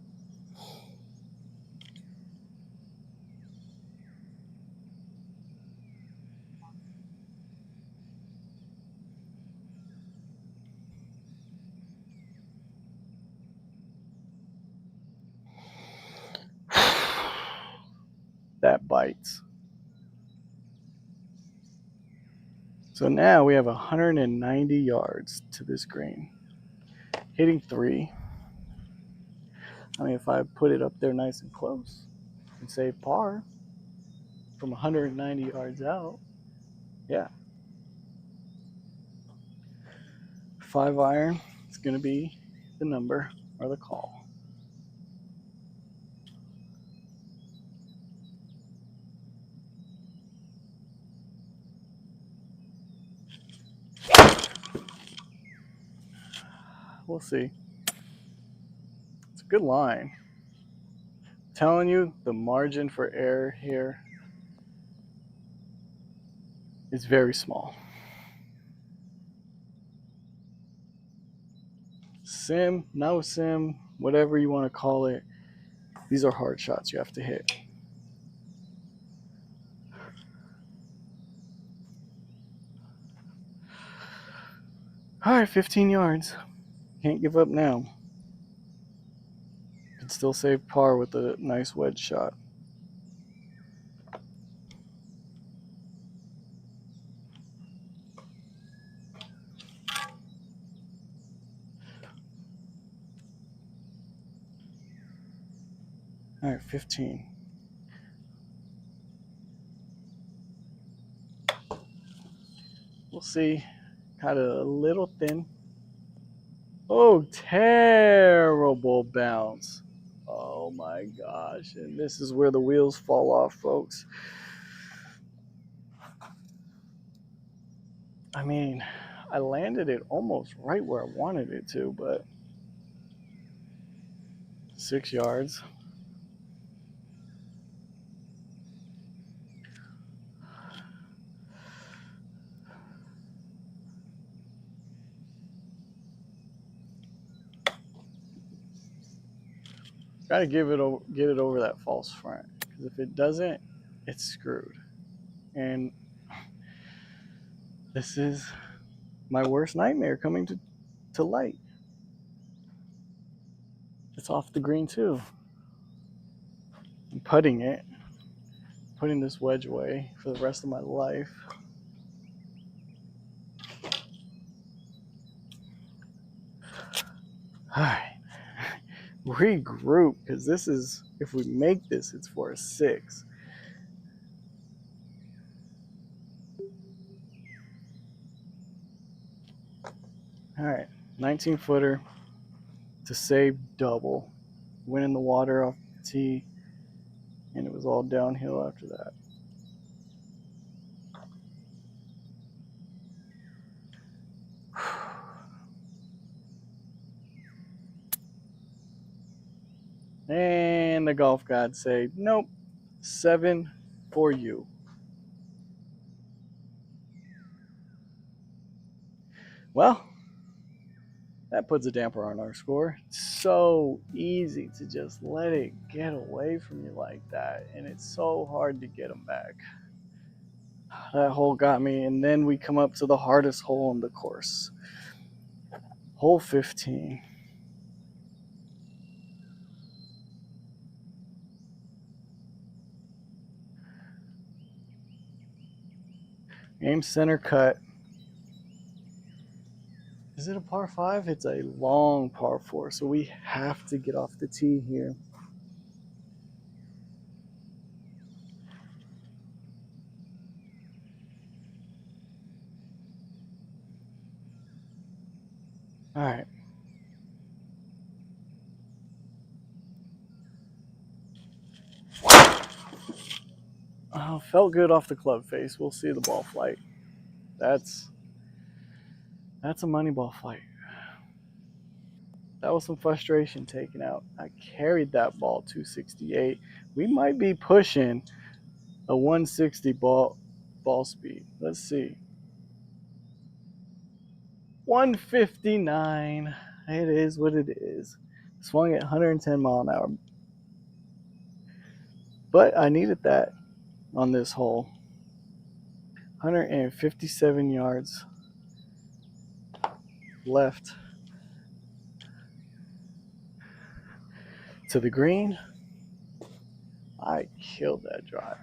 That bites. So now we have 190 yards to this green. Hitting 3. I mean, if I put it up there nice and close, and save par from 190 yards out. Yeah. 5-iron is going to be the number or the call. We'll see. It's a good line. I'm telling you, the margin for error here is very small. Sim, no sim, whatever you want to call it, these are hard shots you have to hit. All right, 15 yards. Can't give up now. Can still save par with a nice wedge shot. All right, 15. We'll see. Kind of a little thin. Oh, terrible bounce. Oh my gosh. And this is where the wheels fall off, folks. I mean, I landed it almost right where I wanted it to, but 6 yards. Got to get it over that false front, because if it doesn't, it's screwed. And this is my worst nightmare coming to light. It's off the green too. I'm putting it, putting this wedge away for the rest of my life. All right, regroup, because this is, if we make this, it's for a 6. All right, 19-footer to save double. Went in the water off the tee, and it was all downhill after that. And the golf gods say, nope, 7 for you. Well, that puts a damper on our score. It's so easy to just let it get away from you like that, and it's so hard to get them back. That hole got me, and then we come up to the hardest hole on the course. Hole 15. Aim center cut. Is it a par 5? It's a long par 4, so we have to get off the tee here. All right. Oh, felt good off the club face. We'll see the ball flight. That's a money ball flight. That was some frustration taken out. I carried that ball 268. We might be pushing a 160 ball speed. Let's see. 159. It is what it is. Swung at 110 mile an hour. But I needed that on this hole. 157 yards left to the green. I killed that drive.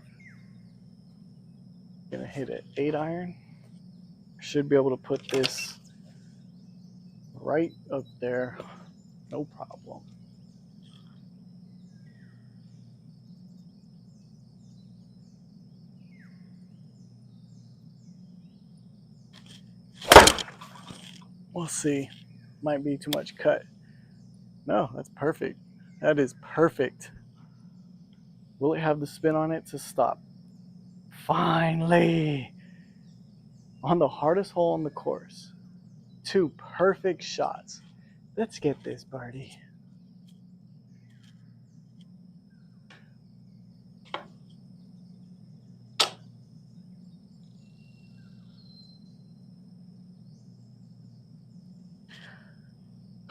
Gonna hit an 8-iron. Should be able to put this right up there, no problem. We'll see. Might be too much cut. No, that's perfect. That is perfect. Will it have the spin on it to stop? Finally! On the hardest hole on the course. 2 perfect shots. Let's get this birdie.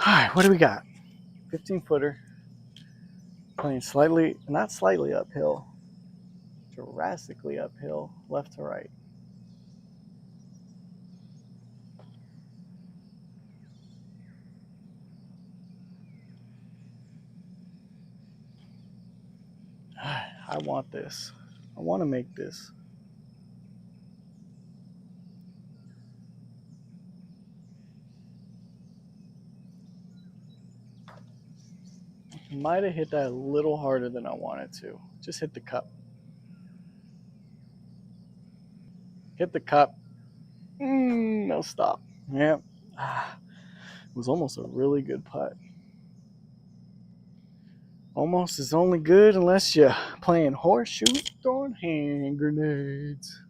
All right, what do we got? 15-footer. Playing slightly, not slightly uphill, drastically uphill, left to right. I want this. I want to make this. Might have hit that a little harder than I wanted to. Just hit the cup. Hit the cup. No stop. Yep. It was almost a really good putt. Almost is only good unless you're playing horseshoe, throwing hand grenades.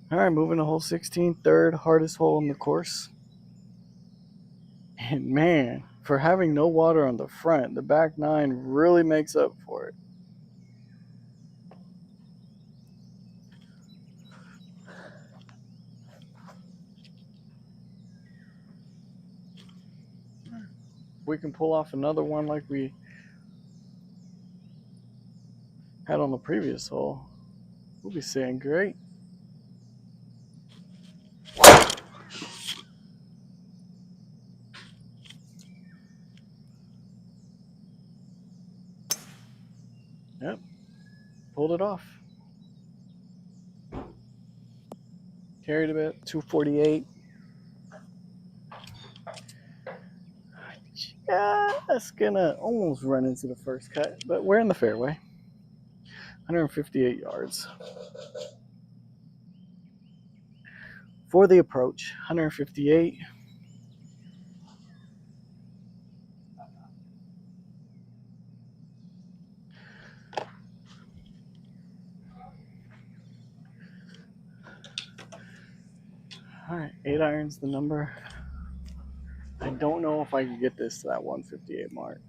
All right, moving to hole 16, third hardest hole on the course. And man, for having no water on the front, the back 9 really makes up for it. We can pull off another one like we had on the previous hole. We'll be saying great. Yep, pulled it off. Carried a bit, 248. Just gonna almost run into the first cut, but we're in the fairway. 158 yards. For the approach, 158. All right, 8 irons the number. I don't know if I can get this to that 158 mark.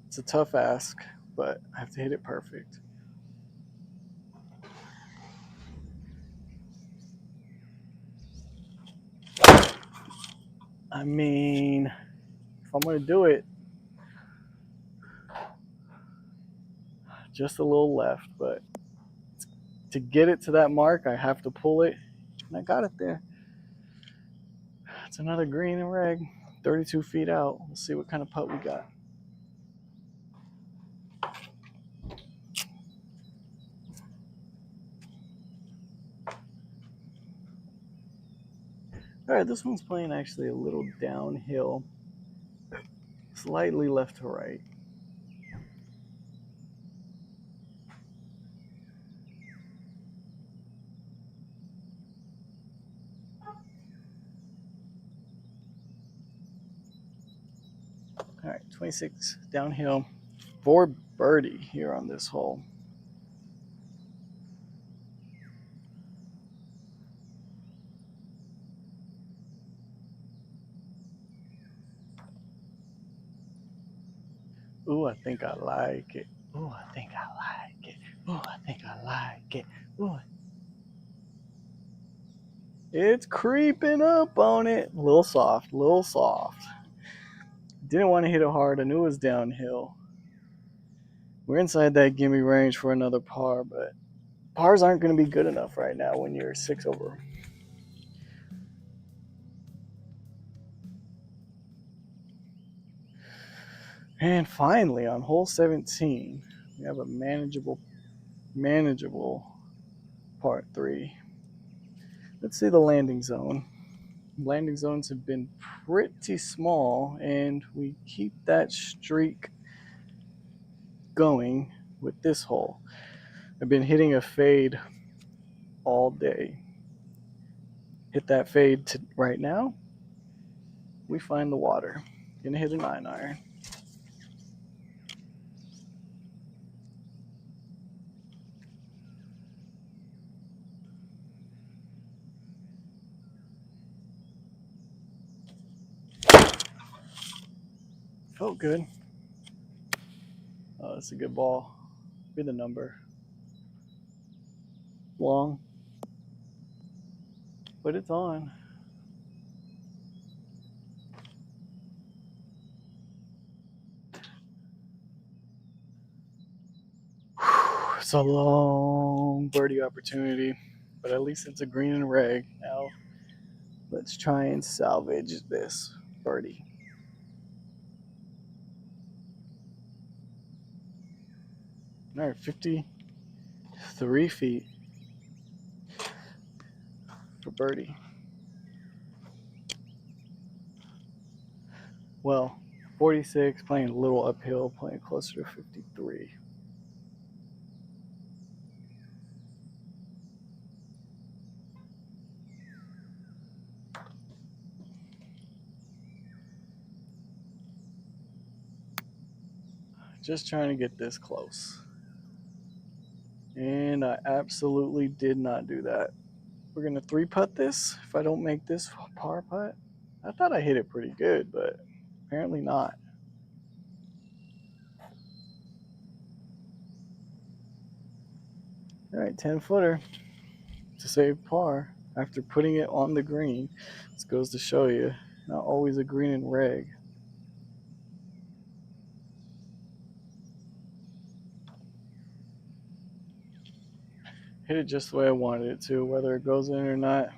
It's a tough ask, but I have to hit it perfect. I mean, if I'm going to do it, just a little left, but to get it to that mark, I have to pull it, and I got it there. It's another green and reg, 32 feet out. Let's see what kind of putt we got. All right, this one's playing actually a little downhill, slightly left to right. All right, 26 downhill for birdie here on this hole. Ooh, I think I like it. Ooh, I think I like it. Ooh, I think I like it. Ooh. It's creeping up on it. A little soft, a little soft. Didn't want to hit it hard. I knew it was downhill. We're inside that gimme range for another par, but pars aren't going to be good enough right now when you're 6 over. And finally, on hole 17, we have a manageable par 3. Let's see the landing zone. landing zones have been pretty small, and we keep that streak going with this hole. I've been hitting a fade all day. Hit that fade right now. We find the water. Gonna hit a 9-iron. Felt good. Oh, that's a good ball. Be the number. Long, but it's on. It's a long birdie opportunity, but at least it's a green and reg. Now, let's try and salvage this birdie. All right, 53 feet for birdie. Well, 46, playing a little uphill, playing closer to 53. Just trying to get this close. And I absolutely did not do that. We're going to 3-putt this if I don't make this par putt. I thought I hit it pretty good, but apparently not. All right, 10-footer to save par after putting it on the green. This goes to show you, not always a green and reg. Hit it just the way I wanted it to. Whether it goes in or not,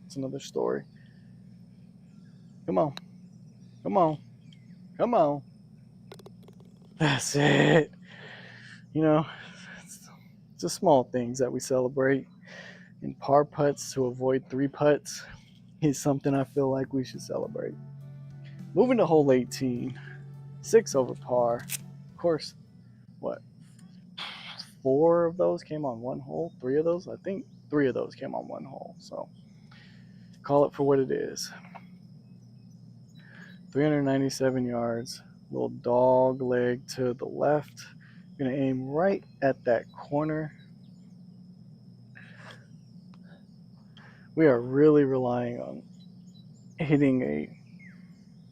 it's another story. Come on. Come on. Come on. That's it. You know, it's just small things that we celebrate. And par putts to avoid 3 putts is something I feel like we should celebrate. Moving to hole 18. 6 over par. Of course, what? 4 of those came on one hole. 3 of those? I think 3 of those came on one hole. So call it for what it is. 397 yards. Little dog leg to the left. I'm going to aim right at that corner. We are really relying on hitting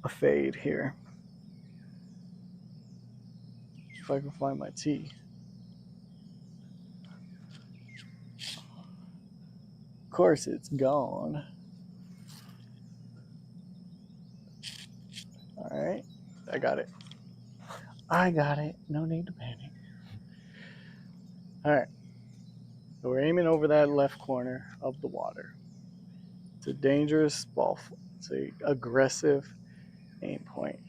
a fade here. If I can find my tee. Of course, it's gone. All right, I got it. I got it. No need to panic. All right, so we're aiming over that left corner of the water. It's a dangerous ball. It's a aggressive aim point.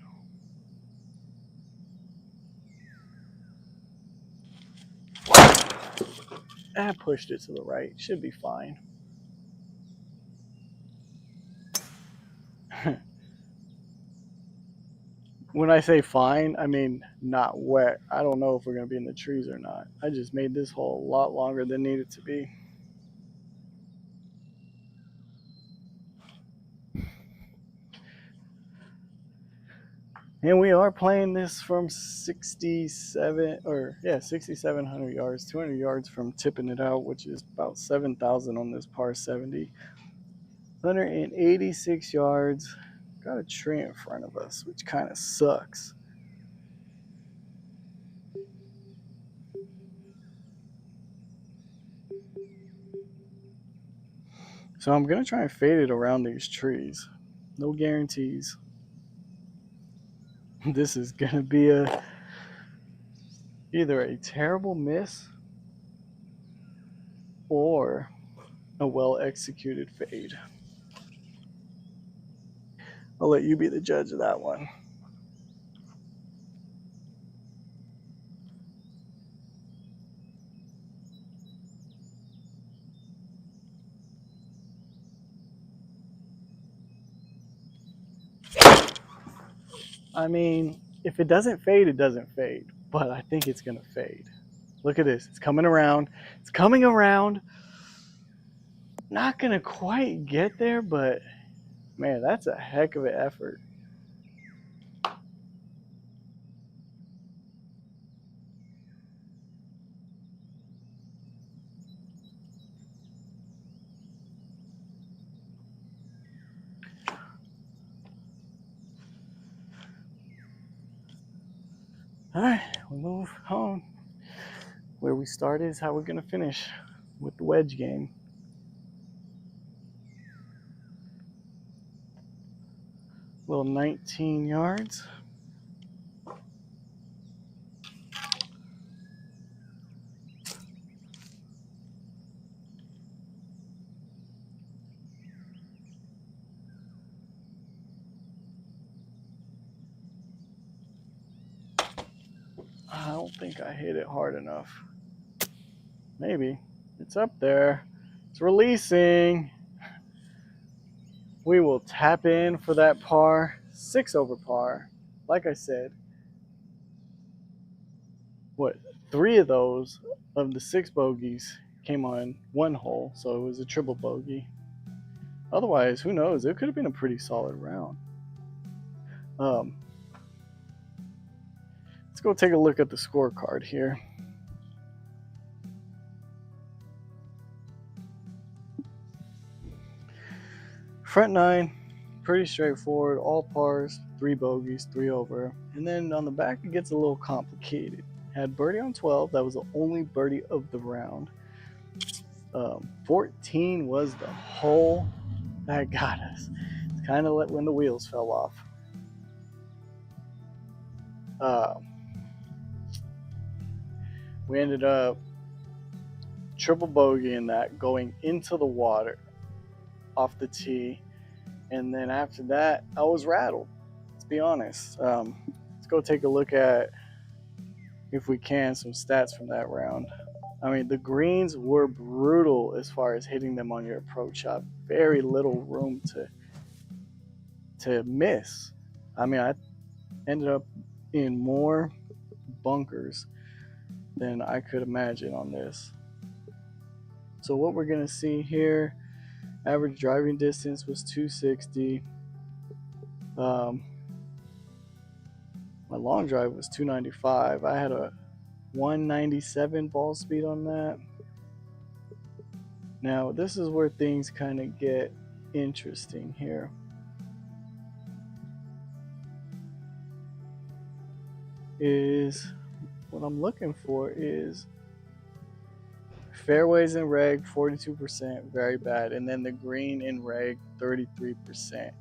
I pushed it to the right. Should be fine. When I say fine, I mean not wet. I don't know if we're going to be in the trees or not. I just made this hole a lot longer than needed to be. And we are playing this from 6,700 yards, 200 yards from tipping it out, which is about 7,000 on this par 70. 186 yards. Got a tree in front of us, which kind of sucks. So I'm going to try and fade it around these trees. No guarantees. This is going to be either a terrible miss or a well-executed fade. I'll let you be the judge of that one. I mean, if it doesn't fade, it doesn't fade. But I think it's going to fade. Look at this. It's coming around. It's coming around. Not going to quite get there, but man, that's a heck of an effort. All right, we move on. Where we started is how we're going to finish with the wedge game. Little 19 yards. I don't think I hit it hard enough. Maybe. It's up there. It's releasing. We will tap in for that par. 6 over par. Like I said, what, 3 of those of the 6 bogeys came on one hole, so it was a triple bogey. Otherwise, who knows? It could have been a pretty solid round. Let's go take a look at the scorecard here. Front 9, pretty straightforward, all pars, 3 bogeys, 3 over. And then on the back, it gets a little complicated. Had birdie on 12, that was the only birdie of the round. 14 was the hole that got us. It's kind of like when the wheels fell off. We ended up triple bogey in that, going into the water off the tee. And then after that, I was rattled. Let's be honest. Let's go take a look at, if we can, some stats from that round. I mean, the greens were brutal as far as hitting them on your approach shot. Very little room to miss. I mean, I ended up in more bunkers than I could imagine on this. So what we're going to see here, average driving distance was 260. My long drive was 295. I had a 197 ball speed on that. Now, this is where things kind of get interesting here. What I'm looking for is fairways in reg, 42%, very bad. And then the green in reg, 33%,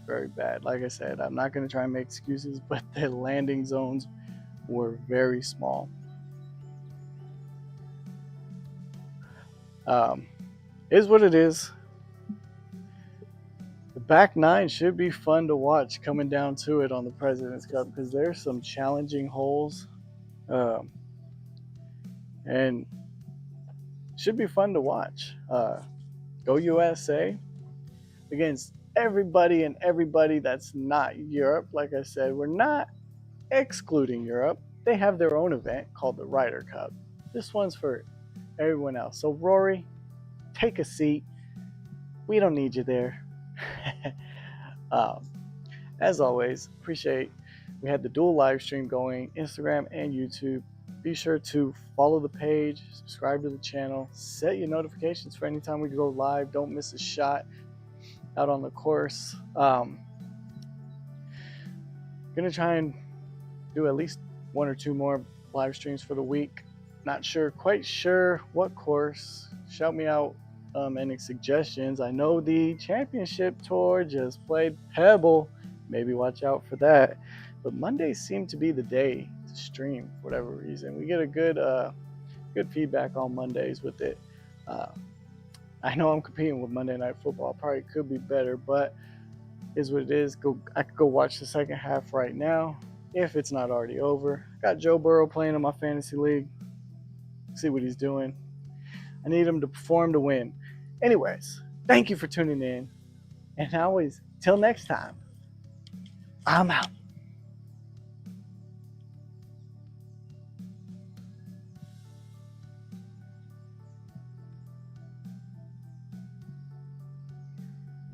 very bad. Like I said, I'm not going to try and make excuses, but the landing zones were very small. Is what it is. The back 9 should be fun to watch coming down to it on the President's Cup, because there's some challenging holes. And should be fun to watch. Go USA against everybody and everybody that's not Europe. Like I said, we're not excluding Europe. They have their own event called the Ryder Cup. This one's for everyone else. So Rory, take a seat. We don't need you there. As always, appreciate we had the dual live stream going, Instagram and YouTube. Be sure to follow the page, subscribe to the channel, set your notifications for anytime we go live. Don't miss a shot out on the course. Gonna try and do at least 1 or 2 more live streams for the week. Not quite sure what course. Shout me out any suggestions. I know the championship tour just played Pebble. Maybe watch out for that. But Mondays seem to be the day to stream for whatever reason. We get a good feedback on Mondays with it. I know I'm competing with Monday Night Football. Probably could be better, but is what it is. I could go watch the second half right now if it's not already over. Got Joe Burrow playing in my fantasy league. See what he's doing. I need him to perform to win. Anyways, thank you for tuning in. And always, till next time, I'm out.